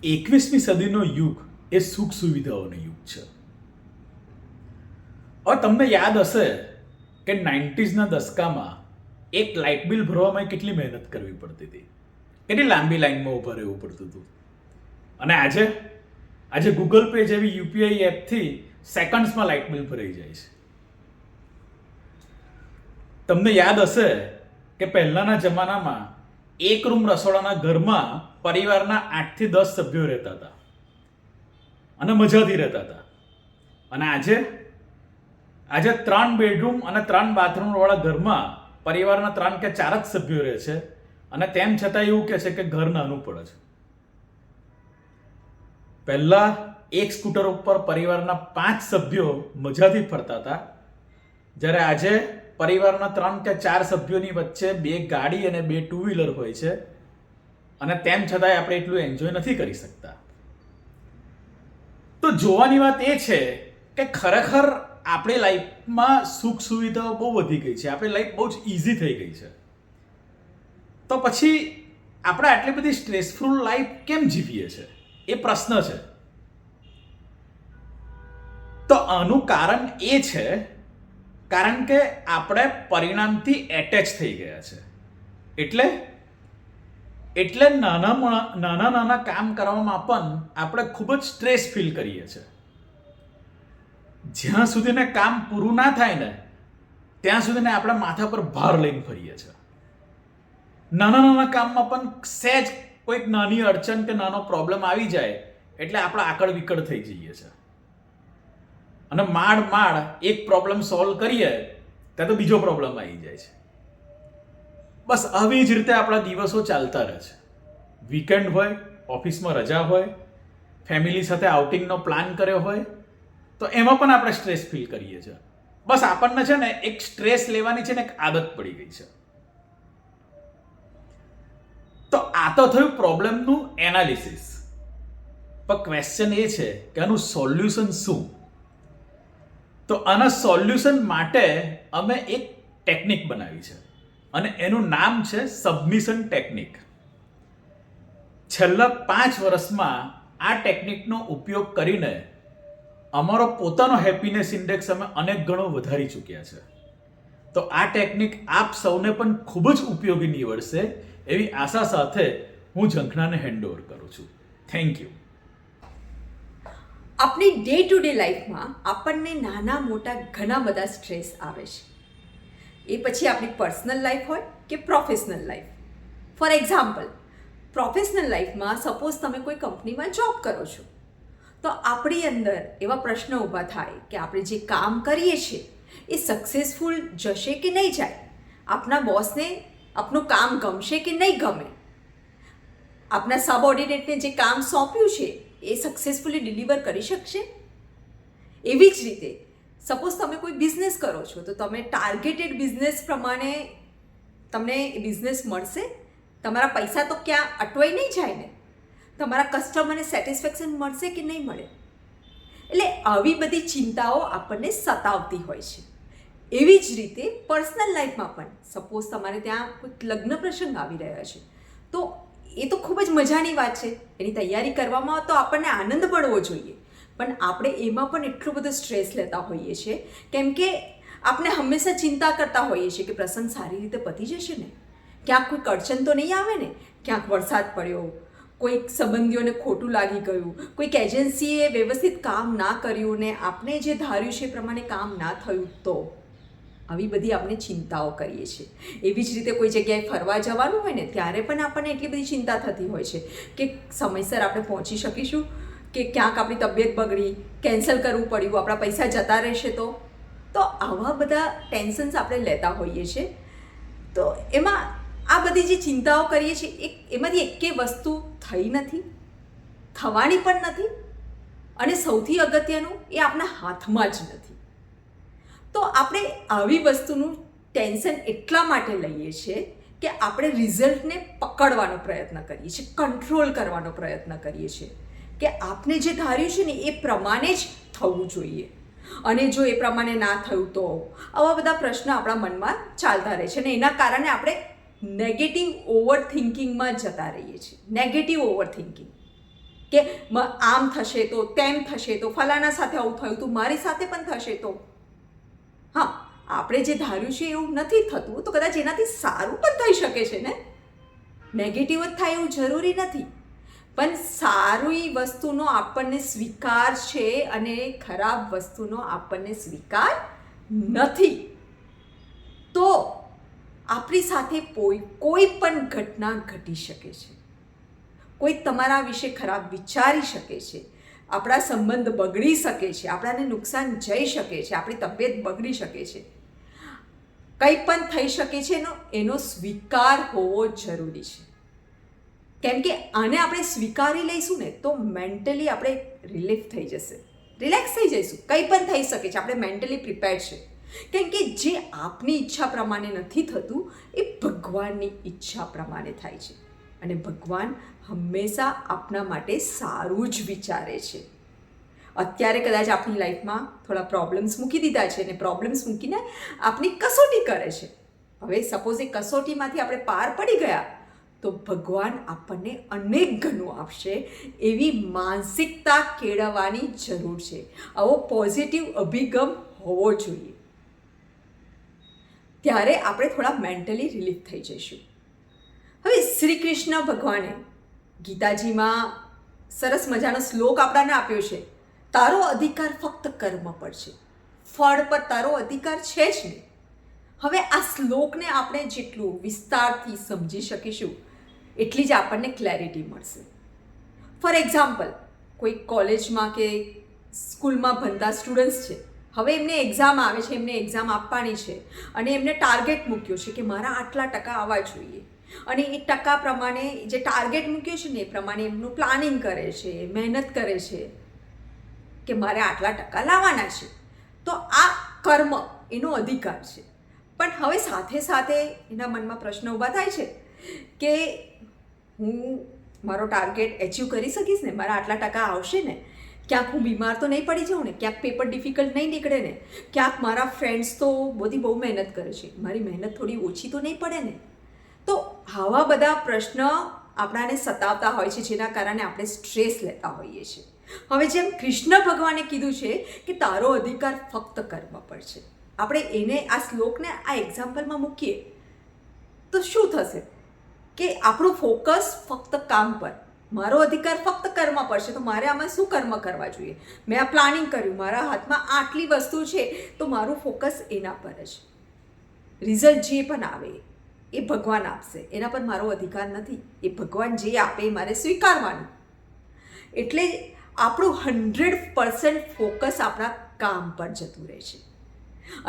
21મી સદીનો યુગ એ સુખ સુવિધાઓનો યુગ છે. હવે તમને યાદ હશે કે 90sના દશકામાં એક લાઇટ બિલ ભરવામાં કેટલી મહેનત કરવી પડતી હતી, કેટલી લાંબી લાઈનમાં ઊભા રહેવું પડતું હતું. અને આજે ગૂગલ પે જેવી યુપીઆઈ એપથી સેકન્ડ્સમાં લાઇટ બિલ ભરાઈ જાય છે. તમને યાદ હશે કે પહેલાના જમાનામાં એક રૂમ રસોડાના ઘરમાં પરિવારના 8 થી 10 સભ્યો રહેતા હતા અને મજાથી રહેતા હતા. અને આજે 3 બેડરૂમ અને 3 બાથરૂમ વાળા ઘરમાં પરિવારના 3 કે 4 જ સભ્યો રહે છે અને તેમ છતાં એવું કહે છે કે ઘર નાનું પડે છે. પહેલા એક સ્કૂટર ઉપર પરિવારના 5 સભ્યો મજાથી ફરતા હતા, જ્યારે આજે પરિવારના 3 કે 4 સભ્યોની વચ્ચે 2 ગાડી અને 2 ટુ વ્હીલર હોય છે અને તેમ છતાંય આપણે એટલું એન્જોય નથી કરી શકતા. તો જોવાની વાત એ છે કે ખરેખર આપણી લાઈફમાં સુખ સુવિધાઓ બહુ વધી ગઈ છે, આપણી લાઈફ બહુ જ ઇઝી થઈ ગઈ છે. તો પછી આપણે આટલી બધી સ્ટ્રેસફુલ લાઈફ કેમ જીવીએ છીએ એ પ્રશ્ન છે. તો આનું કારણ એ છે કારણ કે આપણે પરિણામથી એટેચ થઈ ગયા છે. એટલે નાના કામ કરવામાં પણ આપણે ખૂબ જ સ્ટ્રેસ ફીલ કરીએ છીએ. જ્યાં સુધીને કામ પૂરું ના થાય ને ત્યાં સુધીને આપણે માથા પર ભાર લઈને ફરીએ છીએ. નાના કામમાં પણ સહેજ કોઈક નાની અડચણ કે નાનો પ્રોબ્લેમ આવી જાય એટલે આપણે આકડ વિકડ થઈ જઈએ છીએ અને માડ એક પ્રોબ્લેમ સોલ્વ કરીએ ત્યાં તો બીજો પ્રોબ્લેમ આવી જાય છે. બસ આવી જ રીતે આપણા દિવસો ચાલતા રહે છે. વીકેન્ડ હોય, ઓફિસમાં રજા હોય, ફેમિલી સાથે આઉટિંગનો પ્લાન કર્યો હોય તો એમાં પણ આપણે સ્ટ્રેસ ફીલ કરીએ છીએ. બસ આપણને છે ને એક સ્ટ્રેસ લેવાની છે ને એક આદત પડી ગઈ છે. તો આ તો થયું પ્રોબ્લેમનું એનાલિસિસ. પણ ક્વેશ્ચન એ છે કે આનું સોલ્યુશન શું? તો આના સોલ્યુશન માટે અમે એક ટેકનિક બનાવી છે અને એનું નામ છે સબમિશન ટેકનિક. છેલ્લા 5 વર્ષમાં આ ટેકનિકનો ઉપયોગ કરીને અમારો પોતાનો હેપીનેસ ઇન્ડેક્સ અમે અનેક ગણો વધારી ચૂક્યા છે. તો આ ટેકનિક આપ સૌને પણ ખૂબ જ ઉપયોગી નીવડશે એવી આશા સાથે હું ઝંખનાને હેન્ડઓવર કરું છું. Thank you. આપણી ડે ટુ ડે લાઈફમાં આપણને નાના મોટા ઘણા બધા સ્ટ્રેસ આવે છે. એ પછી આપણી પર્સનલ લાઈફ હોય કે professional life. For example, professional લાઈફમાં સપોઝ તમે કોઈ કંપનીમાં જોબ કરો છો તો આપણી અંદર એવા પ્રશ્ન ઊભા થાય કે આપણે જે કામ કરીએ છીએ એ સક્સેસફુલ જશે કે નહીં જાય, આપણા બોસને આપનું કામ ગમશે કે નહીં ગમે, આપણા સબઓર્ડિનેટને જે કામ સોંપ્યું છે એ સક્સેસફુલી ડિલિવર કરી શકશે. એવી જ રીતે સપોઝ તમે કોઈ બિઝનેસ કરો છો તો તમે ટાર્ગેટેડ બિઝનેસ પ્રમાણે તમને બિઝનેસ મળશે, તમારા પૈસા તો ક્યાં અટવાઈ નહીં જાય ને, તમારા કસ્ટમરને સેટિસ્ફેક્શન મળશે કે નહીં મળે. એટલે આવી બધી ચિંતાઓ આપણને સતાવતી હોય છે. એવી જ રીતે પર્સનલ લાઈફમાં પણ સપોઝ તમારે ત્યાં કોઈક લગ્ન પ્રસંગ આવી રહ્યા છે તો એ તો ખૂબ જ મજાની વાત છે, એની તૈયારી કરવામાં તો આપણને આનંદ મળવો જોઈએ. પણ આપણે એમાં પણ એટલો બધો સ્ટ્રેસ લેતા હોઈએ છીએ કેમ કે આપણે હંમેશા ચિંતા કરતા હોઈએ છીએ કે પ્રસંગ સારી રીતે પતી જશે ને, ક્યાંક કોઈ અડચણ તો નહીં આવે ને, ક્યાંક વરસાદ પડ્યો, કોઈક સંબંધીઓને ખોટું લાગી ગયું, કોઈક એજન્સીએ વ્યવસ્થિત કામ ના કર્યું ને આપણે જે ધાર્યું છે એ પ્રમાણે કામ ના થયું તો આવી બધી આપણે ચિંતાઓ કરીએ છીએ. એવી જ રીતે કોઈ જગ્યાએ ફરવા જવાનું હોય ને ત્યારે પણ આપણને એટલી બધી ચિંતા થતી હોય છે કે સમયસર આપણે પહોંચી શકીશું કે ક્યાંક આપણી તબિયત બગડી, કેન્સલ કરવું પડ્યું, આપણા પૈસા જતા રહેશે તો આવા બધા ટેન્શન્સ આપણે લેતા હોઈએ છીએ. તો એમાં આ બધી જે ચિંતાઓ કરીએ છીએ એમાંથી એકે વસ્તુ થઈ નથી, થવાની પણ નથી અને સૌથી અગત્યનું એ આપણા હાથમાં જ નથી. તો આપણે આવી વસ્તુનું ટેન્શન એટલા માટે લઈએ છીએ કે આપણે રિઝલ્ટને પકડવાનો પ્રયત્ન કરીએ છીએ, કંટ્રોલ કરવાનો પ્રયત્ન કરીએ છીએ કે આપણે જે ધાર્યું છે ને એ પ્રમાણે જ થવું જોઈએ અને જો એ પ્રમાણે ના થયું તો આવા બધા પ્રશ્નો આપણા મનમાં ચાલતા રહે છે અને એના કારણે આપણે નેગેટિવ ઓવર થિંકિંગમાં જતા રહીએ છીએ. નેગેટિવ ઓવર થિંકિંગ કે આમ થશે તો, તેમ થશે તો, ફલાણા સાથે આવું થયું તો મારી સાથે પણ થશે તો. હા, આપણે જે ધાર્યું છે એવું નથી થતું તો કદાચ એનાથી સારું પણ થઈ શકે છે ને. નેગેટિવ જ થાય એવું જરૂરી નથી, પણ સારી વસ્તુનો આપણને સ્વીકાર છે અને ખરાબ વસ્તુનો આપણને સ્વીકાર નથી. તો આપણી સાથે કોઈ પણ ઘટના ઘટી શકે છે. કોઈ તમારા વિશે ખરાબ વિચારી શકે છે, આપણા સંબંધ બગડી શકે છે, આપણાને નુકસાન જઈ શકે છે, આપણી તબિયત બગડી શકે છે, કંઈ પણ થઈ શકે છે. એનો સ્વીકાર હોવો જરૂરી છે. કેમ કે આને આપણે સ્વીકારી લઈશું ને તો મેન્ટલી આપણે રિલીફ થઈ જશે, રિલેક્સ થઈ જઈશું. કંઈ પણ થઈ શકે છે, આપણે મેન્ટલી પ્રિપેર્ડ છે. કેમ કે જે આપની ઈચ્છા પ્રમાણે નથી થતું એ ભગવાનની ઈચ્છા પ્રમાણે થાય છે. અને ભગવાન હંમેશા આપના માટે સારું જ વિચારે છે. અત્યારે કદાચ આપણી લાઈફમાં થોડા પ્રોબ્લેમ્સ મૂકી દીધા છે અને પ્રોબ્લેમ્સ મૂકીને આપની કસોટી કરે છે. હવે સપોઝ એ કસોટીમાંથી આપણે પાર પડી ગયા તો ભગવાન આપણને અનેક ગણું આપશે. એવી માનસિકતા કેળવવાની જરૂર છે. આવો પોઝિટિવ અભિગમ હોવો જોઈએ. ત્યારે આપણે થોડા મેન્ટલી રિલીફ થઈ જઈશું. હવે શ્રી કૃષ્ણ ભગવાને ગીતાજીમાં સરસ મજાનો શ્લોક આપણાને આપ્યો છે, તારો અધિકાર ફક્ત કર્મ પર છે, ફળ પર તારો અધિકાર છે જ નહીં. હવે આ શ્લોકને આપણે જેટલું વિસ્તારથી સમજી શકીશું એટલી જ આપણને ક્લેરિટી મળશે. ફોર એક્ઝામ્પલ, કોઈ કોલેજમાં કે સ્કૂલમાં ભણતા સ્ટુડન્ટ્સ છે. હવે એમને એક્ઝામ આવે છે, એમને એક્ઝામ આપવાની છે અને એમને ટાર્ગેટ મૂક્યો છે કે મારા આટલા ટકા આવવા જોઈએ. અને એ ટકા પ્રમાણે જે ટાર્ગેટ મૂક્યો છે ને એ પ્રમાણે એમનું પ્લાનિંગ કરે છે, મહેનત કરે છે કે મારે આટલા ટકા લાવવાના છે. તો આ કર્મ એનો અધિકાર છે. પણ હવે સાથે સાથે એના મનમાં પ્રશ્ન ઊભા થાય છે કે હું મારો ટાર્ગેટ એચીવ કરી શકીશ ને, મારા આટલા ટકા આવશે ને, ક્યાંક હું બીમાર તો નહીં પડી જાઉં ને, ક્યાંક પેપર ડિફિકલ્ટ નહીં નીકળે ને, ક્યાંક મારા ફ્રેન્ડ્સ તો બહુ મહેનત કરે છે, મારી મહેનત થોડી ઓછી તો નહીં પડે ને. તો આવા બધા પ્રશ્ન આપણાને સતાવતા હોય છે, જેના કારણે આપણે સ્ટ્રેસ લેતા હોઈએ છીએ. હવે જેમ કૃષ્ણ ભગવાને કીધું છે કે તારો અધિકાર ફક્ત કર્મ પર છે, આપણે એને આ શ્લોકને આ એક્ઝામ્પલમાં મૂકીએ તો શું થશે કે આપણું ફોકસ ફક્ત કામ પર, મારો અધિકાર ફક્ત કર્મ પર છે તો મારે આમાં શું કર્મ કરવા જોઈએ. મેં આ પ્લાનિંગ કર્યું, મારા હાથમાં આટલી વસ્તુ છે તો મારું ફોકસ એના પર જ. રિઝલ્ટ જે પણ આવે એ ભગવાન આપશે, એના પર મારો અધિકાર નથી. એ ભગવાન જે આપે એ મારે સ્વીકારવાનું. એટલે આપણું 100% ફોકસ આપણા કામ પર જતું રહે છે.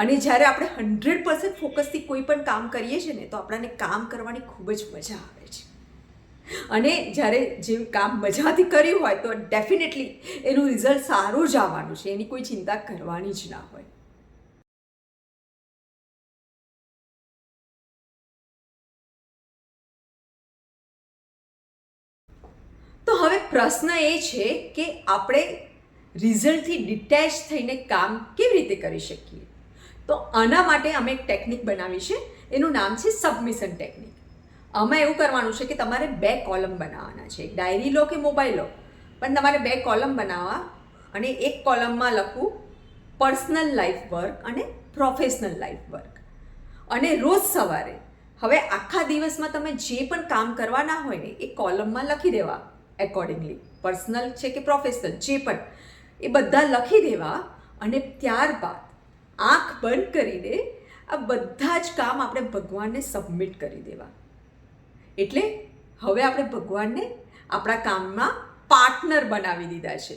અને જ્યારે આપણે 100% ફોકસથી કોઈ પણ કામ કરીએ છીએ ને તો આપણને કામ કરવાની ખૂબ જ મજા આવે છે. અને જ્યારે જે કામ મજાથી કર્યું હોય તો ડેફિનેટલી એનું રિઝલ્ટ સારું જ આવવાનું છે, એની કોઈ ચિંતા કરવાની જ ના હોય. તો હવે પ્રશ્ન એ છે કે આપણે રિઝલ્ટથી ડિટેચ થઈને કામ કેવી રીતે કરી શકીએ. તો આના માટે અમે એક ટેકનિક બનાવી છે, એનું નામ છે સબમિશન ટેકનિક. આમાં એવું કરવાનું છે કે તમારે 2 કોલમ બનાવવાના છે. એક ડાયરી લો કે મોબાઈલ લો, પણ તમારે 2 કોલમ બનાવવા અને એક કોલમમાં લખવું પર્સનલ લાઈફ વર્ક અને પ્રોફેશનલ લાઈફ વર્ક. અને રોજ સવારે હવે આખા દિવસમાં તમે જે પણ કામ કરવાના હોય ને એ કોલમમાં લખી દેવા એકોર્ડિંગલી. પર્સનલ છે કે પ્રોફેશનલ જે પણ એ બધા લખી દેવા અને ત્યારબાદ આંખ બંધ કરીને આ બધા જ કામ આપણે ભગવાનને સબમિટ કરી દેવા. એટલે હવે આપણે ભગવાનને આપણા કામમાં પાર્ટનર બનાવી દીધા છે.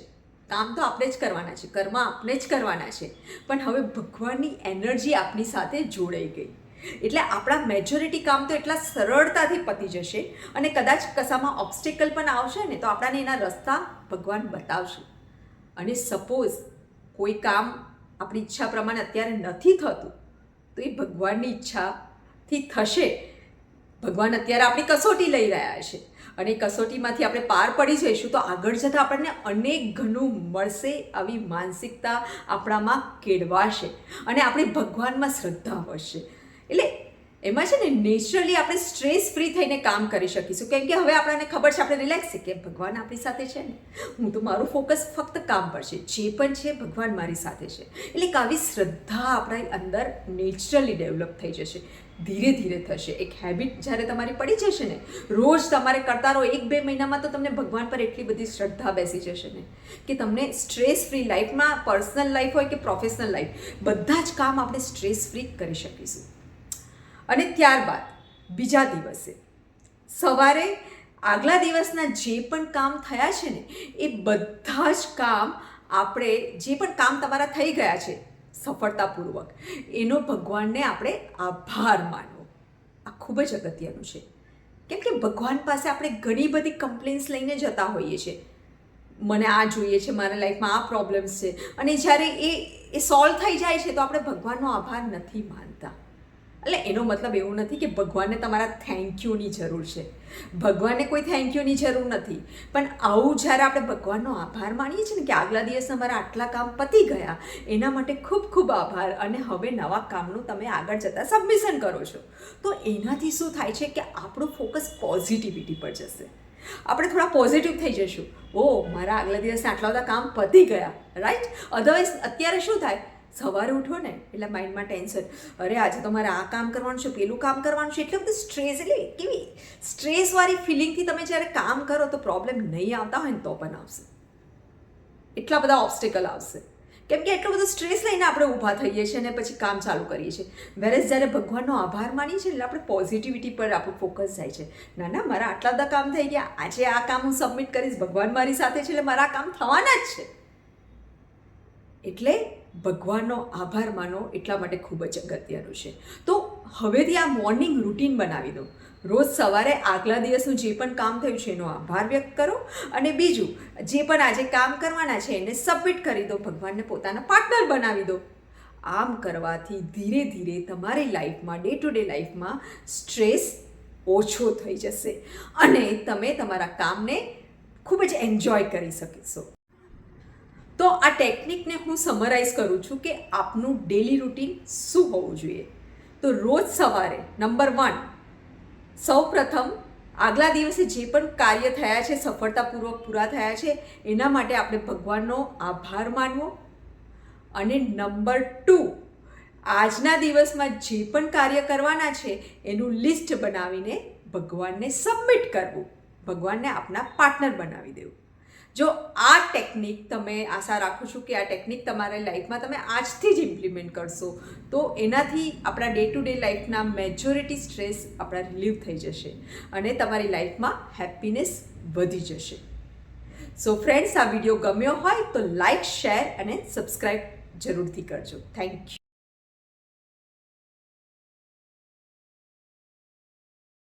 કામ તો આપણે જ કરવાના છે, કર્મ આપણે જ કરવાના છે, પણ હવે ભગવાનની એનર્જી આપણી સાથે જોડાઈ ગઈ. એટલે આપણા મેજોરિટી કામ તો એટલા સરળતાથી પતી જશે અને કદાચ કશામાં ઓબ્સ્ટેકલ પણ આવશે ને તો આપણાને એના રસ્તા ભગવાન બતાવશે. અને સપોઝ કોઈ કામ આપણી ઈચ્છા પ્રમાણે અત્યારે નથી થતું તો એ ભગવાનની ઈચ્છાથી થશે. ભગવાન અત્યારે આપણી કસોટી લઈ રહ્યા છે અને કસોટીમાંથી આપણે પાર પડી જઈશું તો આગળ જતાં આપણને અનેક ઘણું મળશે. આવી માનસિકતા આપણામાં કેળવાશે અને આપણે ભગવાનમાં શ્રદ્ધા વધશે. એટલે એમાં છે ને નેચરલી આપણે સ્ટ્રેસ ફ્રી થઈને કામ કરી શકીશું, કેમ કે હવે આપણને ખબર છે, આપણે રિલેક્સ છે કે ભગવાન આપણી સાથે છે ને, હું તો મારું ફોકસ ફક્ત કામ પર છે, જે પણ છે ભગવાન મારી સાથે છે. એટલે એક આવી શ્રદ્ધા આપણા અંદર નેચરલી ડેવલપ થઈ જશે, ધીરે ધીરે થશે. એક હેબિટ જ્યારે તમારી પડી જશે ને, રોજ તમારે કરતા રહો, 1-2 મહિનામાં તો તમને ભગવાન પર એટલી બધી શ્રદ્ધા બેસી જશે ને કે તમને સ્ટ્રેસ ફ્રી લાઈફમાં, પર્સનલ લાઈફ હોય કે પ્રોફેશનલ લાઈફ, બધા જ કામ આપણે સ્ટ્રેસ ફ્રી કરી શકીશું. અને ત્યારબાદ બીજા દિવસે સવારે આગલા દિવસના જે પણ કામ થયા છે ને, એ બધા જ કામ આપણે, જે પણ કામ તમારા થઈ ગયા છે સફળતાપૂર્વક, એનો ભગવાનને આપણે આભાર માનવો. આ ખૂબ જ અગત્યનું છે, કેમ કે ભગવાન પાસે આપણે ઘણી બધી કમ્પ્લેન્ટ્સ લઈને જતા હોઈએ છીએ, મને આ જોઈએ છે, મારા લાઈફમાં આ પ્રોબ્લેમ્સ છે, અને જ્યારે એ સોલ્વ થઈ જાય છે તો આપણે ભગવાનનો આભાર નથી માનતા. એટલે એનો મતલબ એવું નથી કે ભગવાનને તમારા થેન્ક યુની જરૂર છે, ભગવાનને કોઈ થેન્ક યુની જરૂર નથી, પણ આવું જ્યારે આપણે ભગવાનનો આભાર માનીએ છીએ ને કે આગલા દિવસે અમારા આટલા કામ પતી ગયા, એના માટે ખૂબ ખૂબ આભાર, અને હવે નવા કામનું તમે આગળ જતાં સબમિશન કરો છો, તો એનાથી શું થાય છે કે આપણું ફોકસ પોઝિટિવિટી પર જશે. આપણે થોડા પોઝિટિવ થઈ જઈશું, ઓ મારા આગલા દિવસે આટલા બધા કામ પતી ગયા, રાઈટ. અધરવાઇઝ અત્યારે શું થાય, સવારે ઉઠો ને એટલે માઇન્ડમાં ટેન્શન, અરે આજે તો મારે આ કામ કરવાનું છે, પેલું કામ કરવાનું છે, એટલે બધું સ્ટ્રેસ, એટલે કેવી સ્ટ્રેસવાળી ફિલિંગથી તમે જ્યારે કામ કરો તો પ્રોબ્લેમ નહીં આવતા હોય ને તો પણ આવશે, એટલા બધા ઓબ્સ્ટેકલ આવશે, કેમ કે એટલો બધો સ્ટ્રેસ લઈને આપણે ઊભા થઈએ છીએ અને પછી કામ ચાલુ કરીએ છીએ. વેરેઝ જ્યારે ભગવાનનો આભાર માનીએ છીએ એટલે આપણે પોઝિટિવિટી પર આપણું ફોકસ જાય છે. ના ના, મારા આટલા બધા કામ થઈ ગયા, આજે આ કામ હું સબમિટ કરીશ, ભગવાન મારી સાથે છે એટલે મારા કામ થવાના જ છે. એટલે ભગવાનનો આભાર માનો એટલા માટે ખૂબ જ અગત્યનું છે. તો હવેથી આ મોર્નિંગ રૂટીન બનાવી દો. રોજ સવારે આગલા દિવસનું જે પણ કામ થયું છે એનો આભાર વ્યક્ત કરો, અને બીજું જે પણ આજે કામ કરવાના છે એને સબમિટ કરી દો, ભગવાનને પોતાના પાર્ટનર બનાવી દો. આમ કરવાથી ધીરે ધીરે તમારી લાઈફમાં, ડે ટુ ડે લાઈફમાં સ્ટ્રેસ ઓછો થઈ જશે અને તમે તમારા કામને ખૂબ જ એન્જોય કરી શકશો. તો આ ટેકનિકને હું સમરાઇઝ કરું છું કે આપનું ડેલી રૂટીન શું હોવું જોઈએ. તો રોજ સવારે નંબર 1, સૌ પ્રથમ આગલા દિવસે જે પણ કાર્ય થયા છે, સફળતાપૂર્વક પૂરા થયા છે, એના માટે આપણે ભગવાનનો આભાર માનવો. અને નંબર 2, આજના દિવસમાં જે પણ કાર્ય કરવાના છે એનું લિસ્ટ બનાવીને ભગવાનને સબમિટ કરવું, ભગવાનને આપના પાર્ટનર બનાવી દેવું. જો આ ટેકનિક તમે, આશા રાખું છું કે આ ટેકનિક તમારા લાઈફમાં તમે આજથી જ ઇમ્પ્લિમેન્ટ કરશો તો એનાથી આપણા ડે ટુ ડે લાઈફના મેજોરિટી સ્ટ્રેસ આપણા રિલીવ થઈ જશે અને તમારી લાઈફમાં હેપીનેસ વધી જશે. સો ફ્રેન્ડ્સ, આ વિડીયો ગમ્યો હોય તો લાઈક, શેર અને સબસ્ક્રાઈબ જરૂરથી કરજો. Thank you.